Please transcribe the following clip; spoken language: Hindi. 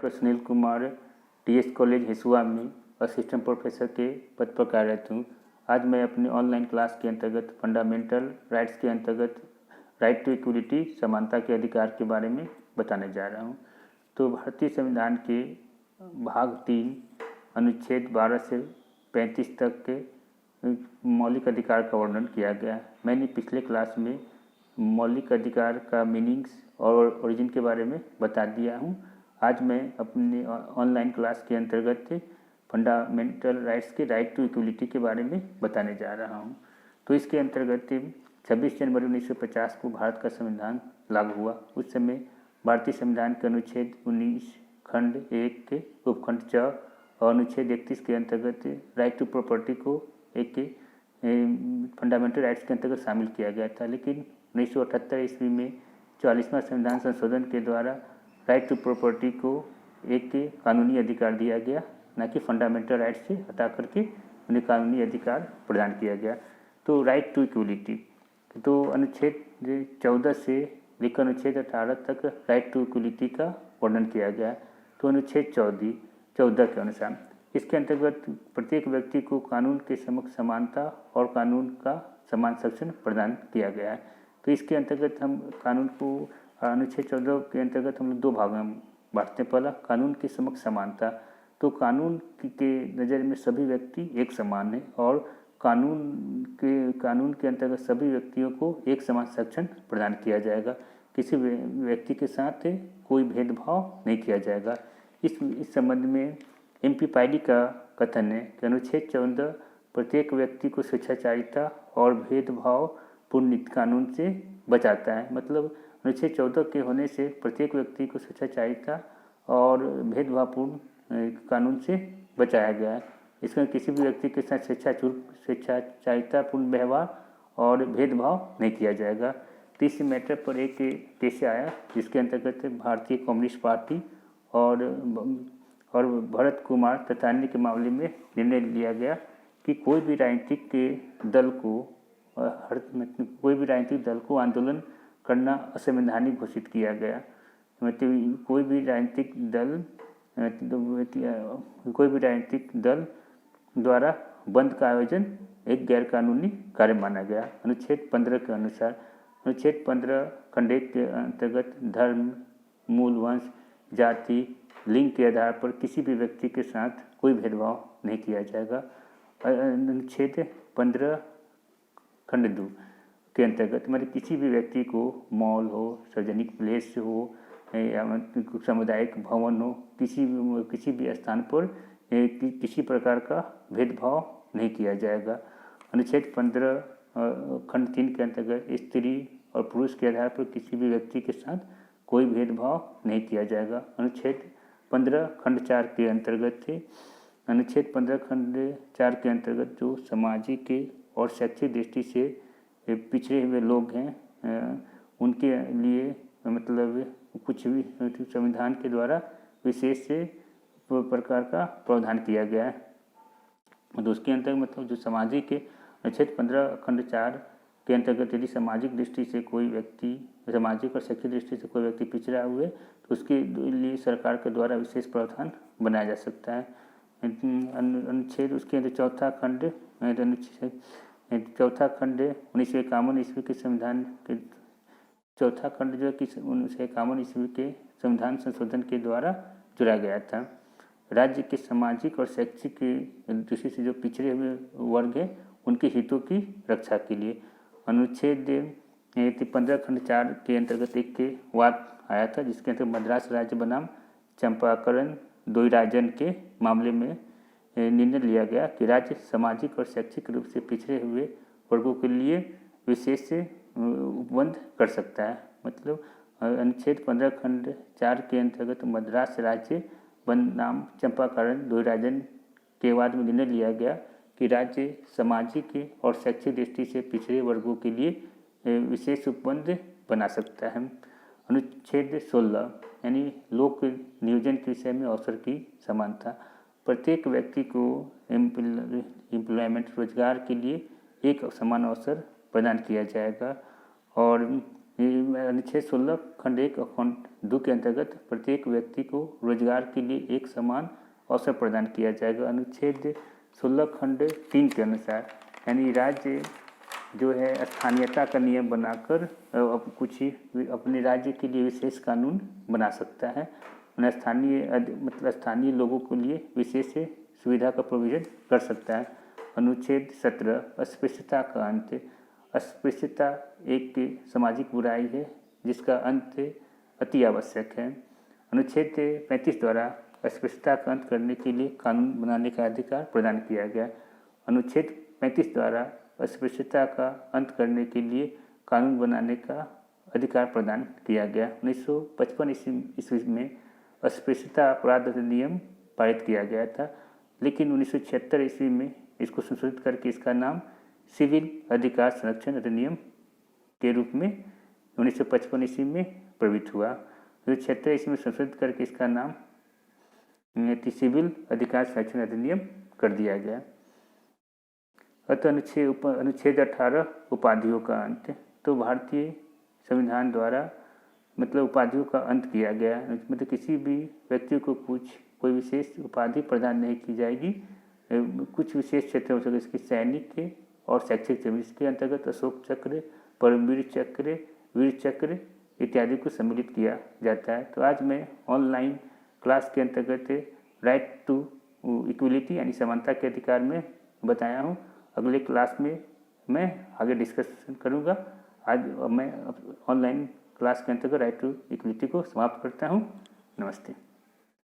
Doctor Sunil Kumar TS college Hisua में असिस्टेंट प्रोफेसर के पद पर कार्यरत हूँ। आज मैं अपने ऑनलाइन क्लास के अंतर्गत फंडामेंटल राइट्स के अंतर्गत राइट टू इक्वलिटी समानता के अधिकार के बारे में बताने जा रहा हूँ। तो भारतीय संविधान के भाग 3 अनुच्छेद 12 से 35 तक के मौलिक अधिकार का वर्णन किया गया है। मैंने पिछले क्लास में मौलिक अधिकार का मीनिंग्स और ओरिजिन के बारे में बता दिया हूँ। आज मैं अपने ऑनलाइन क्लास के अंतर्गत फंडामेंटल राइट्स के राइट टू इक्वलिटी के बारे में बताने जा रहा हूँ। तो इसके अंतर्गत 26 जनवरी 1950 को भारत का संविधान लागू हुआ। उस समय भारतीय संविधान के अनुच्छेद 19 खंड 1 के उपखंड च और अनुच्छेद 31 के अंतर्गत राइट टू प्रॉपर्टी को एक फंडामेंटल राइट्स के अंतर्गत शामिल किया गया था। लेकिन 1978 ईस्वी में 44वां संविधान संशोधन के द्वारा राइट टू प्रॉपर्टी को एक कानूनी अधिकार दिया गया, न कि फंडामेंटल राइट्स से हटा करके उन्हें कानूनी अधिकार प्रदान किया गया। तो राइट टू इक्वलिटी, तो अनुच्छेद 14 से लेकर अनुच्छेद 18 तक राइट टू इक्वलिटी का वर्णन किया गया। तो अनुच्छेद 14 के अनुसार इसके अंतर्गत प्रत्येक व्यक्ति को कानून के समक्ष समानता और कानून का समान संरक्षण प्रदान किया गया है। तो इसके अंतर्गत हम कानून को अनुच्छेद 14 के अंतर्गत हम लोग 2 भागों में बांटते हैं। पहला, कानून के समक्ष समानता। तो कानून के नज़र में सभी व्यक्ति एक समान है और कानून के अंतर्गत सभी व्यक्तियों को एक समान संरक्षण प्रदान किया जाएगा। किसी व्यक्ति के साथ कोई भेदभाव नहीं किया जाएगा। इस संबंध में MP पायली का कथन है कि अनुच्छेद 14 प्रत्येक व्यक्ति को स्वेच्छाचारिता और भेदभाव पूर्ण नीति कानून से बचाता है। मतलब अनुच्छेद 14 के होने से प्रत्येक व्यक्ति को स्वेच्छाचारिता और भेदभावपूर्ण कानून से बचाया गया है। इसमें किसी भी व्यक्ति के साथ स्वेच्छाचारितापूर्ण व्यवहार और भेदभाव नहीं किया जाएगा। तो इस मैटर पर एक केस आया जिसके अंतर्गत भारतीय कम्युनिस्ट पार्टी और भरत कुमार तथा अन्य के मामले में निर्णय लिया गया कि कोई भी राजनीतिक दल को आंदोलन करना असंवैधानिक घोषित किया गया। मतलब कोई भी राजनीतिक दल द्वारा बंद का आयोजन एक गैरकानूनी कार्य माना गया। अनुच्छेद 15 के अनुसार अनुच्छेद 15 खंड 1 के अंतर्गत धर्म, मूल वंश, जाति, लिंग के आधार पर किसी भी व्यक्ति के साथ कोई भेदभाव नहीं किया जाएगा। अनुच्छेद 15 खंड 2 के अंतर्गत मतलब किसी भी व्यक्ति को मॉल हो, सार्वजनिक प्लेस हो या सामुदायिक भवन हो, किसी भी स्थान पर किसी प्रकार का भेदभाव नहीं किया जाएगा। अनुच्छेद 15 खंड 3 के अंतर्गत स्त्री और पुरुष के आधार पर किसी भी व्यक्ति के साथ कोई भेदभाव नहीं किया जाएगा। अनुच्छेद 15 खंड 4 के अंतर्गत अनुच्छेद 15 खंड 4 के अंतर्गत जो सामाजिक और शैक्षिक दृष्टि से पिछड़े हुए लोग हैं उनके लिए मतलब कुछ भी संविधान के द्वारा विशेष प्रकार का प्रावधान किया गया है। तो उसके अंतर्गत मतलब जो सामाजिक अनुच्छेद 15 खंड 4 के अंतर्गत यदि सामाजिक दृष्टि से कोई व्यक्ति, सामाजिक और शैक्षिक दृष्टि से कोई व्यक्ति पिछड़ा हुए तो उसके लिए सरकार के द्वारा विशेष प्रावधान बनाया जा सकता है। अनुच्छेद उसके अंदर चौथा खंड 1951 ईस्वी के संविधान के चौथा खंड जो कि 1951 ईस्वी के संविधान संशोधन के द्वारा जुड़ा गया था। राज्य के सामाजिक और शैक्षिक दृष्टि से जो पिछड़े हुए वर्ग हैं उनके हितों की रक्षा के लिए अनुच्छेद 15 खंड 4 के अंतर्गत एक के वाद आया था जिसके अंतर्गत मद्रास राज्य बनाम चंपाकरण द्वैराजन के मामले में निर्णय लिया गया कि राज्य सामाजिक और शैक्षिक रूप से पिछड़े हुए वर्गों के लिए विशेष उपबंध कर सकता है। मतलब अनुच्छेद 15 खंड 4 के अंतर्गत मद्रास राज्य बनाम चंपाकरण द्वैराजन के बाद में निर्णय लिया गया कि राज्य सामाजिक और शैक्षिक दृष्टि से पिछड़े वर्गों के लिए विशेष उपबंध बना सकता है। अनुच्छेद 16 यानी लोक नियोजन के विषय में अवसर की समानता। प्रत्येक व्यक्ति को एम्प्लॉयमेंट रोजगार के लिए एक समान अवसर प्रदान किया जाएगा और अनुच्छेद 16 खंड 1 और खंड 2 के अंतर्गत प्रत्येक व्यक्ति को रोजगार के लिए एक समान अवसर प्रदान किया जाएगा। अनुच्छेद 16 खंड 3 के अनुसार यानी राज्य जो है स्थानीयता का नियम बनाकर अब कुछ ही अपने राज्य के लिए विशेष कानून बना सकता है। स्थानीय लोगों के लिए विशेष सुविधा का प्रोविजन कर सकता है। अनुच्छेद 17 अस्पृश्यता का अंत। अस्पृश्यता एक सामाजिक बुराई है जिसका अंत अति आवश्यक है। अनुच्छेद 35 द्वारा अस्पृश्यता का अंत करने के लिए कानून बनाने का अधिकार प्रदान किया गया। अनुच्छेद 35 द्वारा अस्पृश्यता का अंत करने के लिए कानून बनाने का अधिकार प्रदान किया गया। 1955 ईस्वी में अस्पृश्यता अपराध अधिनियम पारित किया गया था, लेकिन 1976 ईस्वी में इसको संशोधित करके इसका नाम सिविल अधिकार संरक्षण अधिनियम के रूप में 1955 ईस्वी में प्रवृत्त हुआ। 1976 ईस्वी में संशोधित करके इसका नाम सिविल अधिकार संरक्षण अधिनियम कर दिया गया। अतः अनुच्छेद 18 उपाधियों का अंत। तो भारतीय संविधान द्वारा उपाधियों का अंत किया गया। किसी भी व्यक्ति को कोई विशेष उपाधि प्रदान नहीं की जाएगी। कुछ विशेष क्षेत्र हो सकते इसके सैनिक के और शैक्षिक क्षेत्र, इसके अंतर्गत अशोक चक्र, परमवीर चक्र, वीर चक्र इत्यादि को सम्मिलित किया जाता है। तो आज मैं ऑनलाइन क्लास के अंतर्गत राइट टू इक्वलिटी यानी समानता के अधिकार में बताया हूँ। अगले क्लास में मैं आगे डिस्कशन करूँगा। आज मैं ऑनलाइन क्लास के अंतर्गत राइट टू इक्वलिटी को समाप्त करता हूँ। नमस्ते।